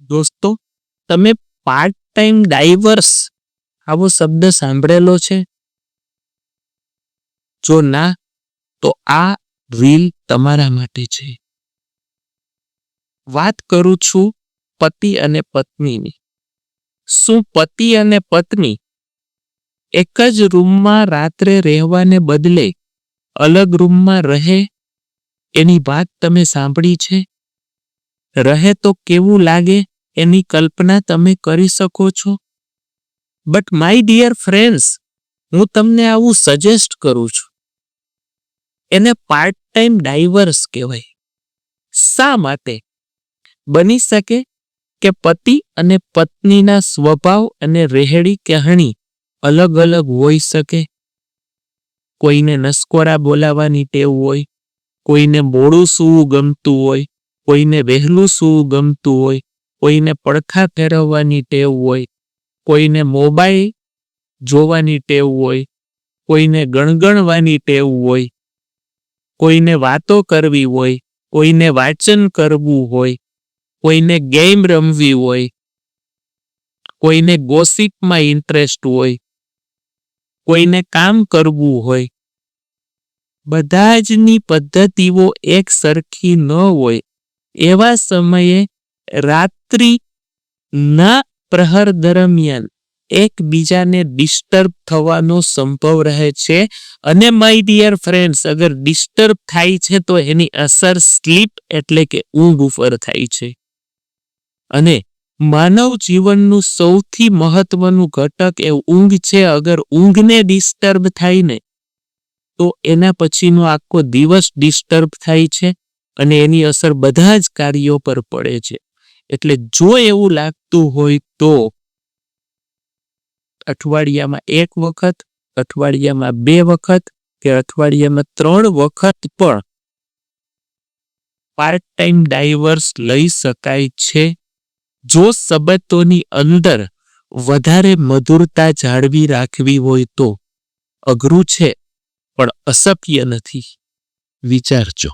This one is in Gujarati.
દોસ્તો, તમે પાર્ટ ટાઈમ ડાઈવર્સ આવો શબ્દ સાંભળેલો છે? જો ના, તો આ રીલ તમારા માટે છે. વાત કરું છું પતિ અને પત્નીની. શું પતિ અને પત્ની એક જ રૂમમાં રાત્રે રહેવાને બદલે અલગ રૂમમાં રહે એની વાત તમે સાંભળી છે? રહે તો કેવું લાગે એની કલ્પના તમે કરી શકો છો? બટ માય ડિયર ફ્રેન્ડ્સ, હું તમને આવું સજેસ્ટ કરું છું. એને પાર્ટ ટાઈમ ડાઈવર્સ કહેવાય. શા માટે? બની શકે કે પતિ અને પત્નીના સ્વભાવ અને રહેણી કહેણી અલગ અલગ હોઈ શકે. કોઈને નસકોરા બોલાવવાની ટેવ હોય, કોઈને મોડું સૂવું ગમતું હોય, કોઈને વહેલું સૂવું ગમતું હોય, કોઈને પડખા ફેરવવાની ટેવ હોય, કોઈને મોબાઈલ જોવાની ટેવ હોય, કોઈને ગણગણવાની ટેવ હોય, કોઈને વાતો કરવી હોય, કોઈને વાંચન કરવું હોય, કોઈને ગેમ રમવી હોય, કોઈને ગોસિપમાં ઇન્ટરેસ્ટ હોય, કોઈને કામ કરવું હોય. બધા જની પદ્ધતિઓ એક સરખી ન હોય. એવા સમયે રાત્રિના પ્રહર દરમિયાન એકબીજાને ડિસ્ટર્બ થવાનો સંભવ રહે છે. અને માય ડિયર ફ્રેન્ડ્સ, અગર ડિસ્ટર્બ થાય છે તો એની અસર સ્લીપ એટલે કે ઊંઘ ઉપર થાય છે. અને માનવ જીવનનું સૌથી મહત્વનું ઘટક એ ઊંઘ છે. અગર ઊંઘને ડિસ્ટર્બ થાય ને તો એના પછીનો આખો દિવસ ડિસ્ટર્બ થાય છે અને એની અસર બધા જ કાર્યો પર પડે છે. એટલે જો એવું લાગતું હોય તો અઠવાડિયામાં 1 વખત, અઠવાડિયામાં 2 વખત કે અઠવાડિયામાં 3 વખત પણ પાર્ટ ટાઈમ ડાઈવર્સ લઈ શકાય છે. જો સંબંધોની અંદર વધારે મધુરતા જાળવી રાખવી હોય તો. અઘરું છે પણ અશક્ય નથી. વિચારજો.